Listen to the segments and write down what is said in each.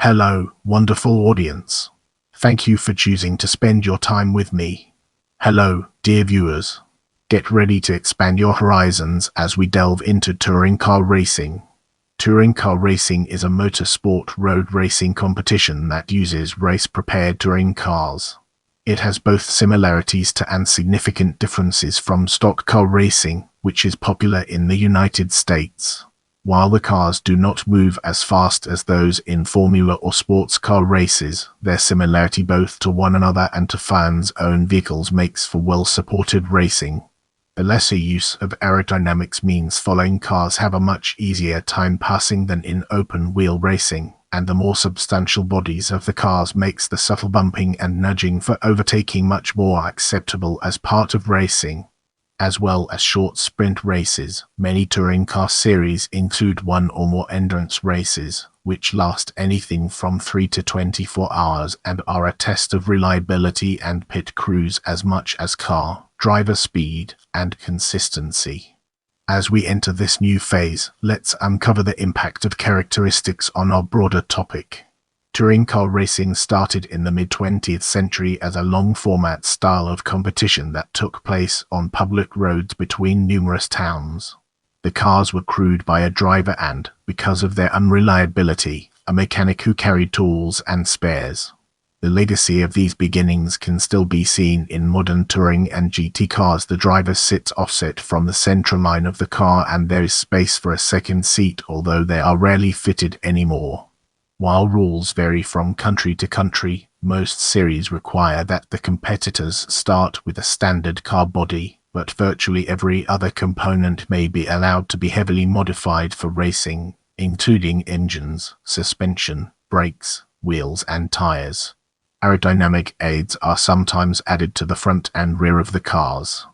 Hello, wonderful audience. Thank you for choosing to spend your time with me. Hello, dear viewers. Get ready to expand your horizons as we delve into touring car racing. Touring car racing is a motorsport road racing competition that uses race-prepared touring cars. It has both similarities to and significant differences from stock car racing, which is popular in the United States. While the cars do not move as fast as those in Formula or sports car races, their similarity both to one another and to fans' own vehicles makes for well-supported racing. The lesser use of aerodynamics means following cars have a much easier time passing than in open-wheel racing, and the more substantial bodies of the cars makes the subtle bumping and nudging for overtaking much more acceptable as part of racing. As well as short sprint races, many touring car series include one or more endurance races, which last anything from 3 to 24 hours and are a test of reliability and pit crews as much as car, driver speed, and consistency. As we enter this new phase, let's uncover the impact of characteristics on our broader topic. Touring car racing started in the mid-20th century as a long-format style of competition that took place on public roads between numerous towns. The cars were crewed by a driver and, because of their unreliability, a mechanic who carried tools and spares. The legacy of these beginnings can still be seen in modern touring and GT cars. The driver sits offset from the central line of the car and there is space for a second seat, although they are rarely fitted anymore. While rules vary from country to country, most series require that the competitors start with a standard car body, but virtually every other component may be allowed to be heavily modified for racing, including engines, suspension, brakes, wheels, and tires. Aerodynamic aids are sometimes added to the front and rear of the cars.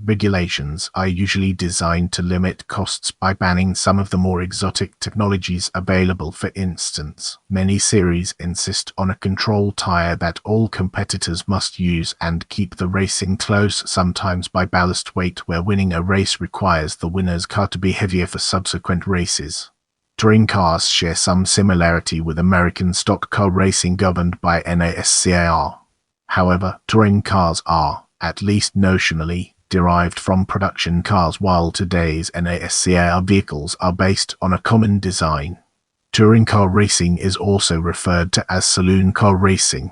Regulations are usually designed to limit costs by banning some of the more exotic technologies available. For instance, many series insist on a control tire that all competitors must use and keep the racing close, sometimes by ballast weight, where winning a race requires the winner's car to be heavier for subsequent races. Touring cars share some similarity with American stock car racing governed by NASCAR. However, touring cars are, at least notionally, derived from production cars, while today's NASCAR vehicles are based on a common design. Touring car racing is also referred to as saloon car racing.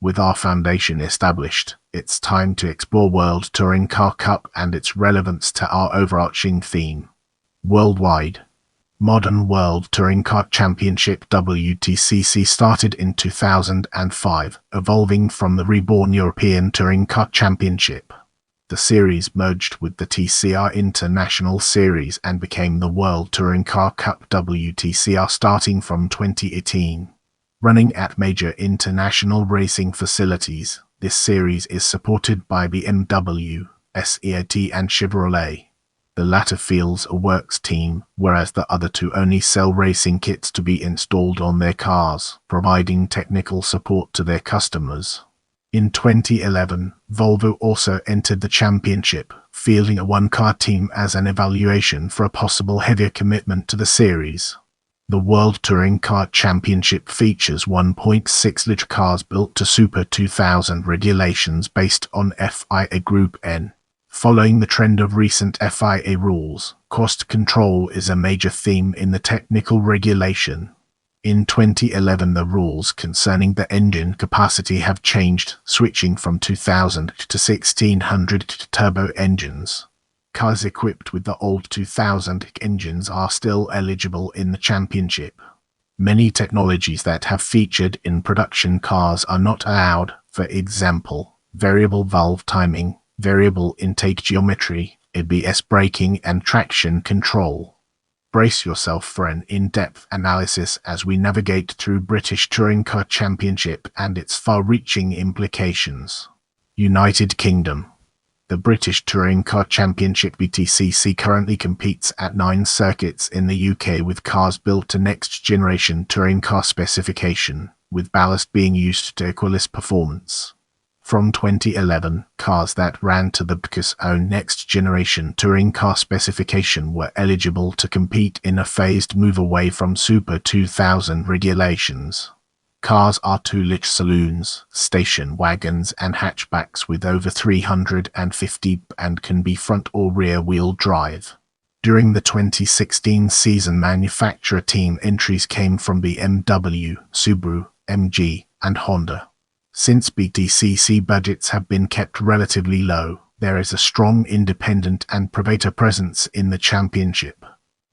With our foundation established, it's time to explore World Touring Car Cup and its relevance to our overarching theme. Worldwide. Modern World Touring Car Championship WTCC started in 2005, evolving from the reborn European Touring Car Championship. The series merged with the TCR International Series and became the World Touring Car Cup WTCR starting from 2018. Running at major international racing facilities, this series is supported by BMW, SEAT and Chevrolet. The latter fields a works team, whereas the other two only sell racing kits to be installed on their cars, providing technical support to their customers. In 2011, Volvo also entered the championship, fielding a one-car team as an evaluation for a possible heavier commitment to the series. The World Touring Car Championship features 1.6-liter cars built to Super 2000 regulations based on FIA Group N. Following the trend of recent FIA rules, cost control is a major theme in the technical regulation. In 2011, the rules concerning the engine capacity have changed, switching from 2000 to 1600 turbo engines. Cars equipped with the old 2000 engines are still eligible in the championship. Many technologies that have featured in production cars are not allowed, for example, variable valve timing, variable intake geometry, ABS braking, and traction control. Brace yourself for an in-depth analysis as we navigate through British Touring Car Championship and its far-reaching implications. United Kingdom. The British Touring Car Championship BTCC currently competes at 9 circuits in the UK with cars built to next-generation touring car specification, with ballast being used to equalize performance. From 2011, cars that ran to the BTCC's own next-generation touring car specification were eligible to compete in a phased move away from Super 2000 regulations. Cars are 2-liter saloons, station wagons and hatchbacks with over 350 and can be front or rear wheel drive. During the 2016 season, manufacturer team entries came from BMW, Subaru, MG, and Honda. Since BTCC budgets have been kept relatively low, there is a strong independent and privateer presence in the championship.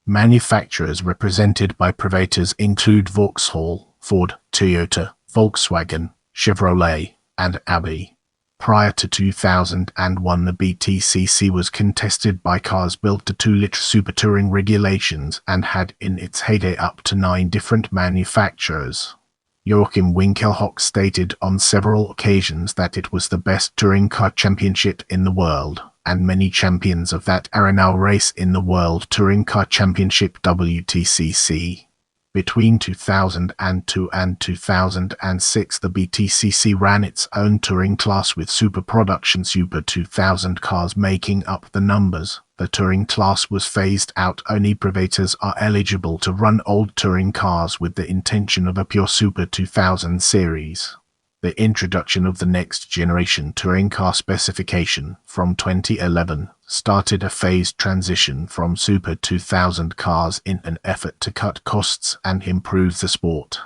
Manufacturers represented by privaters include Vauxhall, Ford, Toyota, Volkswagen, Chevrolet, and Audi. Prior to 2001, the BTCC was contested by cars built to 2-liter super touring regulations and had in its heyday up to 9 different manufacturers. Joachim Winkelhock stated on several occasions that it was the best touring car championship in the world, and many champions of that era now race in the World Touring Car Championship WTCC. Between 2002 and 2006, the BTCC ran its own touring class with Super Production Super 2000 cars making up the numbers. The touring class was phased out. Only privaters are eligible to run old touring cars with the intention of a pure Super 2000 series. The introduction of the next generation touring car specification from 2011 started a phased transition from Super 2000 cars in an effort to cut costs and improve the sport.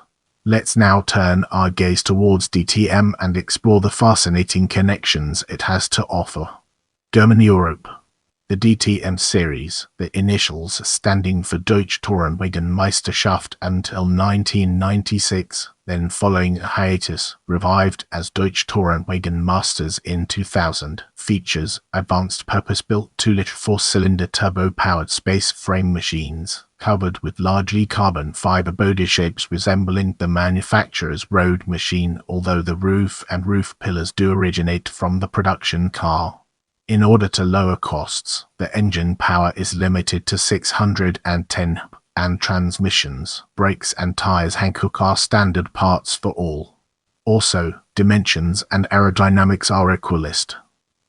Let's now turn our gaze towards DTM and explore the fascinating connections it has to offer. German Europe. The DTM series, the initials standing for Deutsche Tourenwagenmeisterschaft until 1996, then following a hiatus, revived as Deutsche Tourenwagenmasters in 2000, features advanced purpose-built 2-liter 4-cylinder turbo-powered space frame machines, covered with largely carbon fiber body shapes resembling the manufacturer's road machine, although the roof and roof pillars do originate from the production car. In order to lower costs, the engine power is limited to 610 and transmissions, brakes and tires Hankook are standard parts for all. Also, dimensions and aerodynamics are equalist.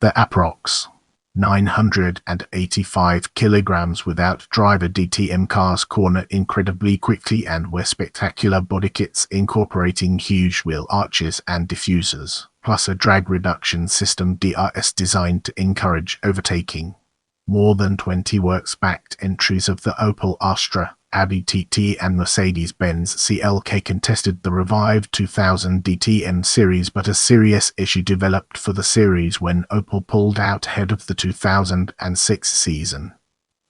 The approx. 985 kilograms without driver DTM cars corner incredibly quickly and wear spectacular body kits incorporating huge wheel arches and diffusers, plus a drag reduction system DRS designed to encourage overtaking. More than 20 works-backed entries of the Opel Astra, Audi TT and Mercedes-Benz CLK contested the revived 2000 DTM series, but a serious issue developed for the series when Opel pulled out ahead of the 2006 season.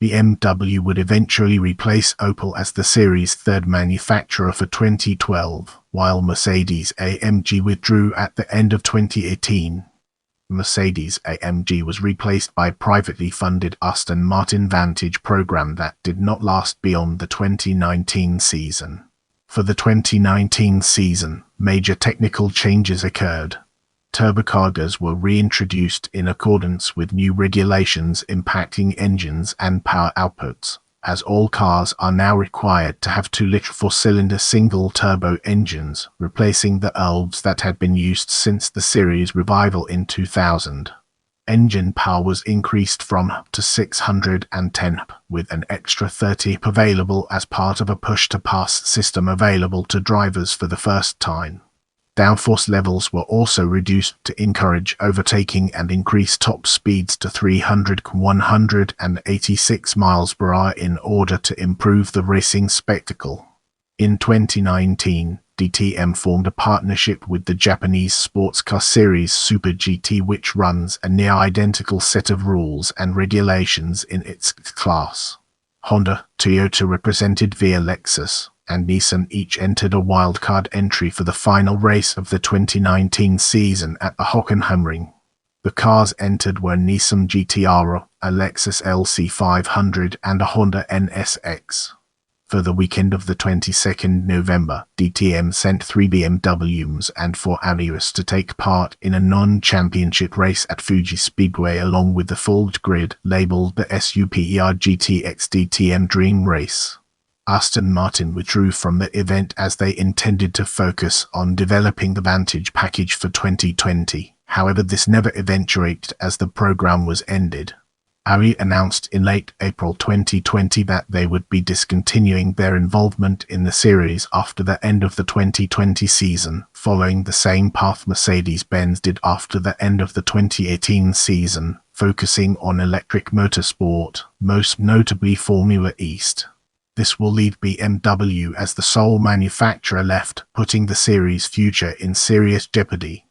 BMW would eventually replace Opel as the series' third manufacturer for 2012, while Mercedes-AMG withdrew at the end of 2018. Mercedes-AMG was replaced by privately funded Aston Martin Vantage program that did not last beyond the 2019 season. For the 2019 season, major technical changes occurred. Turbochargers were reintroduced in accordance with new regulations impacting engines and power outputs, as all cars are now required to have 2-liter 4-cylinder single-turbo engines, replacing the elves that had been used since the series revival in 2000. Engine power was increased from to 610, with an extra 30 available as part of a push-to-pass system available to drivers for the first time. Downforce levels were also reduced to encourage overtaking and increase top speeds to 186 miles per hour in order to improve the racing spectacle. In 2019, DTM formed a partnership with the Japanese sports car series Super GT, which runs a near-identical set of rules and regulations in its class. Honda, Toyota represented via Lexus, and Nissan each entered a wildcard entry for the final race of the 2019 season at the Hockenheimring. The cars entered were Nissan GT-R, a Lexus LC500 and a Honda NSX. For the weekend of the 22nd November, DTM sent 3 BMWs and 4 Auris to take part in a non-championship race at Fuji Speedway along with the full grid labeled the Super GTX DTM Dream Race. Aston Martin withdrew from the event as they intended to focus on developing the Vantage package for 2020. However, this never eventuated as the program was ended. Audi announced in late April 2020 that they would be discontinuing their involvement in the series after the end of the 2020 season, following the same path Mercedes-Benz did after the end of the 2018 season, focusing on electric motorsport, most notably Formula East. This will leave BMW as the sole manufacturer left, putting the series' future in serious jeopardy.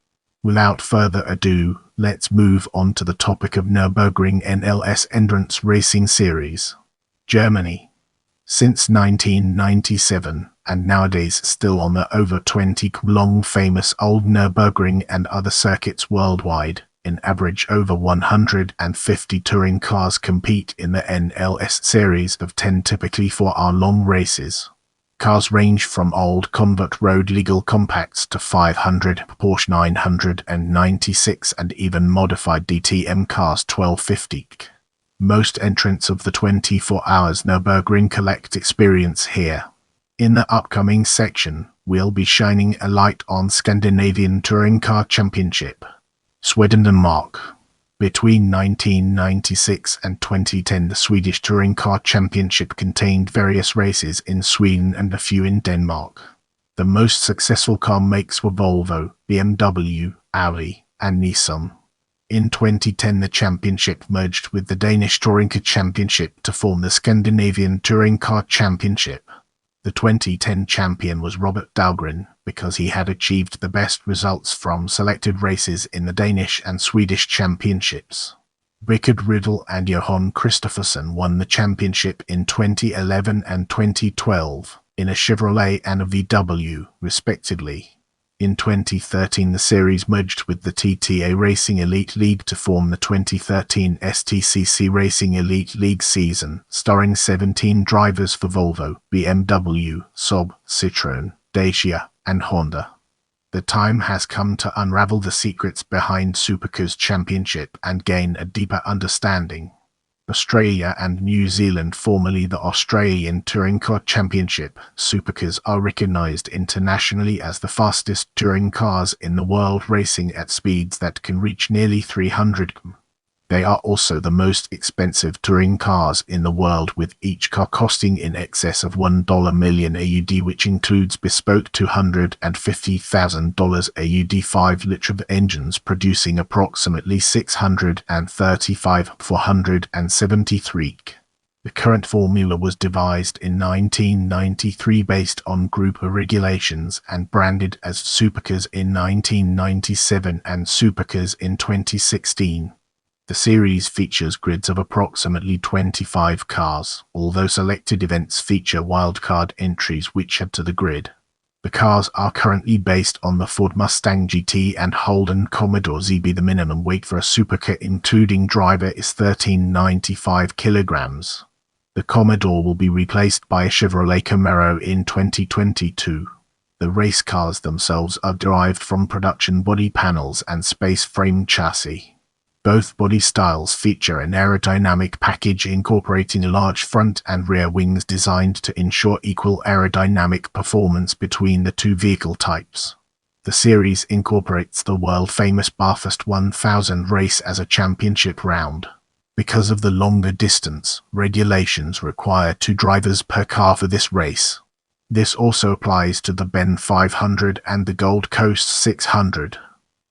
Without further ado, let's move on to the topic of Nürburgring NLS Endurance Racing Series. Germany. Since 1997, and nowadays still on the over 20-long famous old Nürburgring and other circuits worldwide, in average over 150 touring cars compete in the NLS series of 10 typically 4-hour-long races. Cars range from old convert road legal compacts to 500 Porsche 996 and even modified DTM cars 1250. Most entrants of the 24 hours Nürburgring collect experience here. In the upcoming section, we'll be shining a light on Scandinavian Touring Car Championship. Sweden, Denmark. Between 1996 and 2010, the Swedish Touring Car Championship contained various races in Sweden and a few in Denmark. The most successful car makes were Volvo, BMW, Audi, and Nissan. In 2010, the championship merged with the Danish Touring Car Championship to form the Scandinavian Touring Car Championship. The 2010 champion was Robert Dahlgren, because he had achieved the best results from selected races in the Danish and Swedish championships. Rickard Riddle and Johan Kristoffersson won the championship in 2011 and 2012, in a Chevrolet and a VW, respectively. In 2013, the series merged with the TTA Racing Elite League to form the 2013 STCC Racing Elite League season, starring 17 drivers for Volvo, BMW, Saab, Citroën, Dacia, and Honda. The time has come to unravel the secrets behind Supercars Championship and gain a deeper understanding. Australia and New Zealand, formerly the Australian Touring Car Championship, Supercars are recognised internationally as the fastest touring cars in the world, racing at speeds that can reach nearly 300 km. They are also the most expensive touring cars in the world, with each car costing in excess of $1 million AUD, which includes bespoke $250,000 AUD 5-liter engines producing approximately 473. The current formula was devised in 1993 based on group regulations and branded as Supercars in 1997 and Supercars in 2016. The series features grids of approximately 25 cars, although selected events feature wildcard entries which add to the grid. The cars are currently based on the Ford Mustang GT and Holden Commodore ZB. The minimum weight for a supercar including driver is 1395 kilograms. The Commodore will be replaced by a Chevrolet Camaro in 2022. The race cars themselves are derived from production body panels and space frame chassis. Both body styles feature an aerodynamic package incorporating large front and rear wings designed to ensure equal aerodynamic performance between the two vehicle types. The series incorporates the world-famous Bathurst 1000 race as a championship round. Because of the longer distance, regulations require 2 drivers per car for this race. This also applies to the Ben 500 and the Gold Coast 600.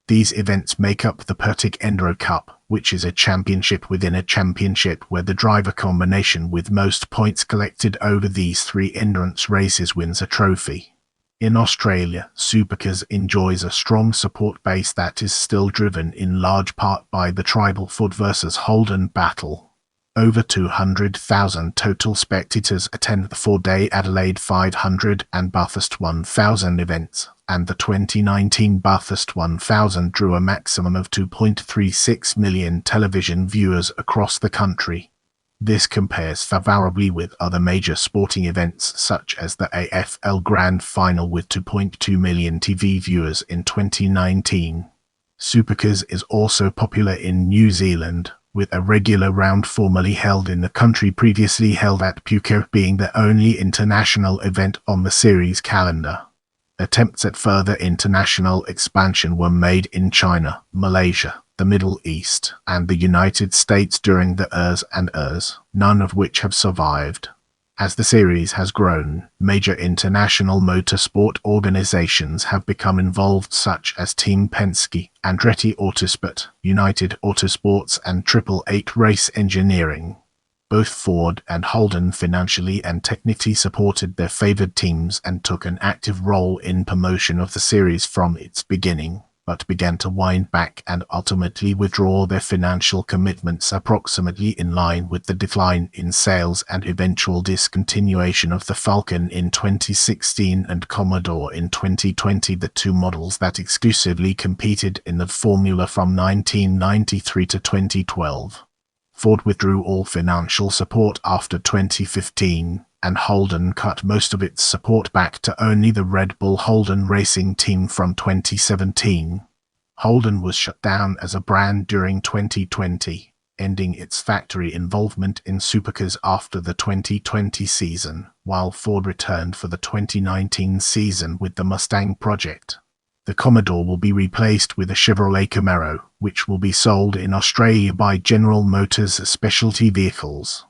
These events make up the Pertic Enduro Cup, which is a championship within a championship where the driver combination with most points collected over these 3 endurance races wins a trophy. In Australia, Supercars enjoys a strong support base that is still driven in large part by the tribal Ford versus Holden battle. Over 200,000 total spectators attend the 4-day Adelaide 500 and Bathurst 1000 events, and the 2019 Bathurst 1000 drew a maximum of 2.36 million television viewers across the country. This compares favorably with other major sporting events such as the AFL Grand Final with 2.2 million TV viewers in 2019. Supercars is also popular in New Zealand, with a regular round formerly held in the country previously held at Phuket being the only international event on the series calendar. Attempts at further international expansion were made in China, Malaysia, the Middle East, and the United States during the ERS and ERS, none of which have survived. As the series has grown, major international motorsport organizations have become involved, such as Team Penske, Andretti Autosport, United Autosports, and 888 Race Engineering. Both Ford and Holden financially and technically supported their favored teams and took an active role in promotion of the series from its beginning, but began to wind back and ultimately withdraw their financial commitments approximately in line with the decline in sales and eventual discontinuation of the Falcon in 2016 and Commodore in 2020, the two models that exclusively competed in the Formula from 1993 to 2012. Ford withdrew all financial support after 2015, and Holden cut most of its support back to only the Red Bull Holden Racing Team from 2017. Holden was shut down as a brand during 2020, ending its factory involvement in Supercars after the 2020 season, while Ford returned for the 2019 season with the Mustang project. The Commodore will be replaced with a Chevrolet Camaro, which will be sold in Australia by General Motors Specialty Vehicles.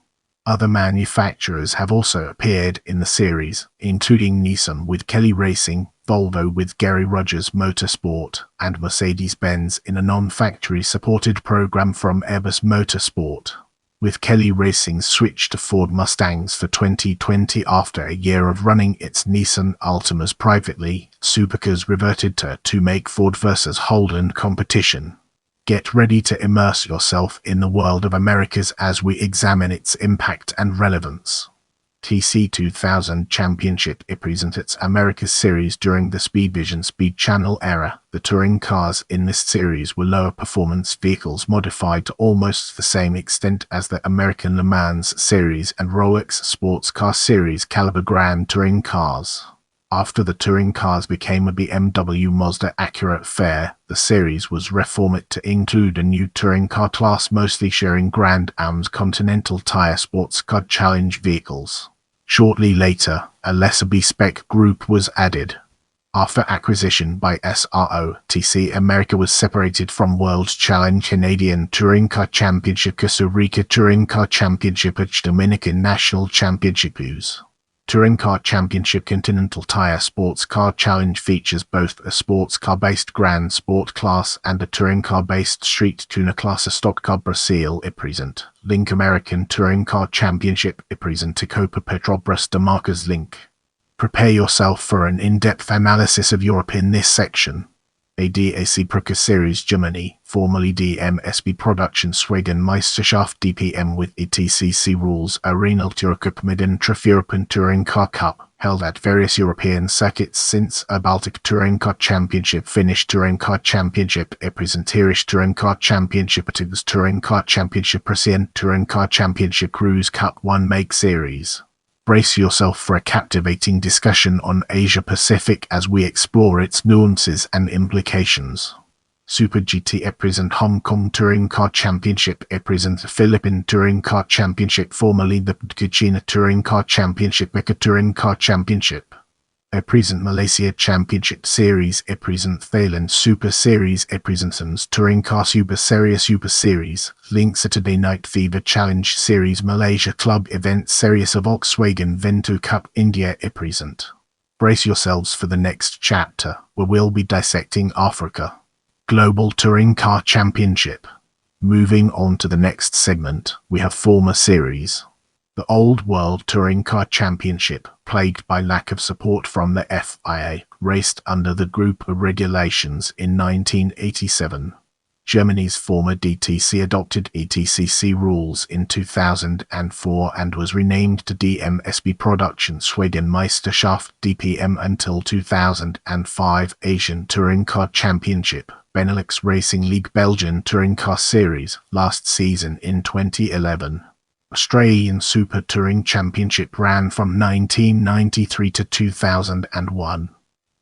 Other manufacturers have also appeared in the series, including Nissan with Kelly Racing, Volvo with Gary Rogers Motorsport, and Mercedes-Benz in a non-factory supported program from Airbus Motorsport. With Kelly Racing switched to Ford Mustangs for 2020 after a year of running its Nissan Altimas privately, Supercars reverted to make Ford versus Holden competition. Get ready to immerse yourself in the world of Americas as we examine its impact and relevance. TC 2000 Championship represents America's series during the Speedvision Speed Channel era. The touring cars in this series were lower performance vehicles modified to almost the same extent as the American Le Mans series and Rolex Sports Car Series caliber Grand Touring cars. After the touring cars became a BMW Mazda Acura affair, the series was reformatted to include a new touring car class, mostly sharing Grand Am's Continental Tire Sports Car Challenge vehicles. Shortly later, a lesser B-Spec group was added. After acquisition by SROTC, America was separated from World Challenge, Canadian Touring Car Championship, Costa Rica Touring Car Championship, and Dominican National Championship. Touring Car Championship Continental Tire Sports Car Challenge features both a sports car-based Grand Sport class and a touring car-based Street Tuner class. A stock car Brazil represent Link American Touring Car Championship represent Copa Petrobras de Marcas Link. Prepare yourself for an in-depth analysis of Europe in this section. ADAC Proca Series Germany, formerly DMSB Produktionswagen Meisterschaft DPM with ETCC rules, Arena Cup Mid-Intra-European Touring Car Cup, held at various European circuits since a Baltic Touring Car Championship, Finnish Touring Car Championship, Irish Touring Car Championship, Atigas Touring Car Championship, Russian Touring Car Championship, Cruise Cup 1 Make Series. Brace yourself for a captivating discussion on Asia Pacific as we explore its nuances and implications. Super GT represent Hong Kong Touring Car Championship represent the Philippine Touring Car Championship, formerly the China Touring Car Championship, Eka Touring Car Championship. Represent Malaysia Championship Series represent Thailand Super Series represents Touring Car Super Series, Link Saturday Night Fever Challenge Series, Malaysia Club Event Series of Volkswagen Vento Cup India represent. Brace yourselves for the next chapter, where we'll be dissecting Africa. Global Touring Car Championship. Moving on to the next segment, we have former series. The Old World Touring Car Championship, plagued by lack of support from the FIA, raced under the group of regulations in 1987. Germany's former DTC adopted ETCC rules in 2004 and was renamed to DMSB Produktionswagen Meisterschaft DPM until 2005. Asian Touring Car Championship, Benelux Racing League, Belgian Touring Car Series, last season in 2011. Australian Super Touring Championship ran from 1993 to 2001.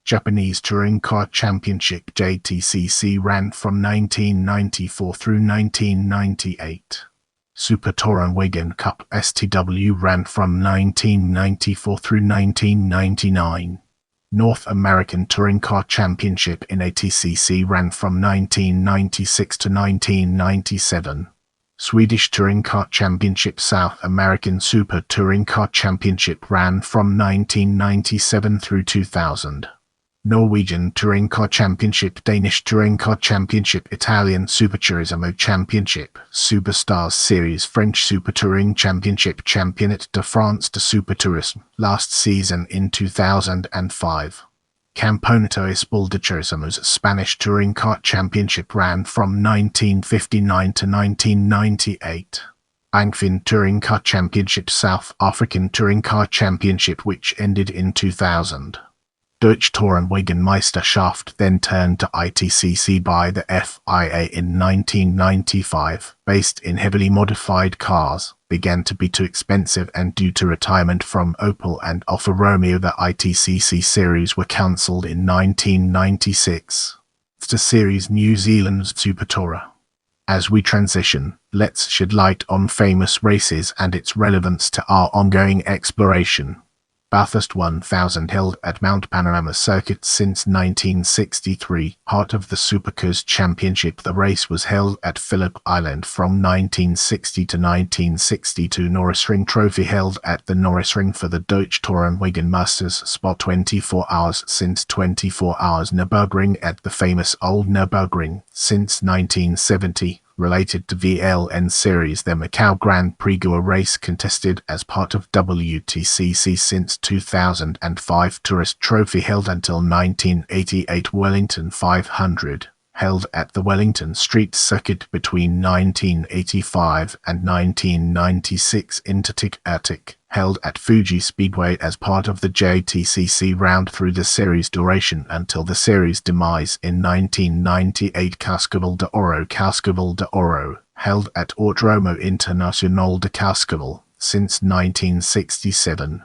Japanese Touring Car Championship JTCC ran from 1994 through 1998. Super Tourenwagen Cup STW ran from 1994 through 1999. North American Touring Car Championship in ATCC ran from 1996 to 1997. Swedish Touring Car Championship South American Super Touring Car Championship ran from 1997 through 2000. Norwegian Touring Car Championship, Danish Touring Car Championship, Italian Superturismo Championship, Superstars Series, French Super Touring Championship, Championnat de France de Supertourisme, last season in 2005. Campeonato Espal de Turismos, Spanish Touring Car Championship, ran from 1959 to 1998. Eindhoven Touring Car Championship, South African Touring Car Championship, which ended in 2000. Deutsche Tourenwagenmeisterschaft then turned to ITCC by the FIA in 1995, based in heavily modified cars, began to be too expensive, and due to retirement from Opel and Alfa Romeo the ITCC series were cancelled in 1996. The series New Zealand's Super Tourer. As we transition, let's shed light on famous races and its relevance to our ongoing exploration. Bathurst 1000, held at Mount Panorama Circuit since 1963, part of the Supercars Championship. The race was held at Phillip Island from 1960 to 1962. Norrisring Trophy, held at the Norrisring for the Deutsche Tourenwagenmeisters Spa, 24 hours since 24 hours. Nürburgring at the famous Old Nürburgring since 1970. Related to VLN series, the Macau Grand Prix race contested as part of WTCC since 2005. Tourist Trophy, held until 1988. Wellington 500, held at the Wellington Street Circuit between 1985 and 1996. Intertic Attic, held at Fuji Speedway as part of the JTCC round through the series duration until the series demise in 1998. Cascavel de Oro, held at Autódromo Internacional de Cascavel since 1967.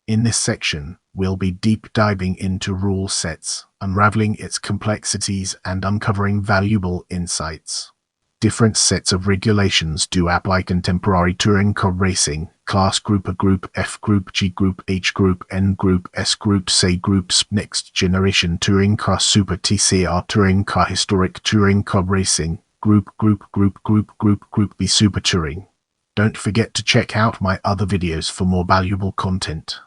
In this section, we'll be deep diving into rule sets, unraveling its complexities and uncovering valuable insights. Different sets of regulations do apply: contemporary touring car racing, class group, A group, F group, G group, H group, N group, S group, C groups, next generation touring car, Super TCR touring car, historic touring car racing, group B, Super Touring. Don't forget to check out my other videos for more valuable content.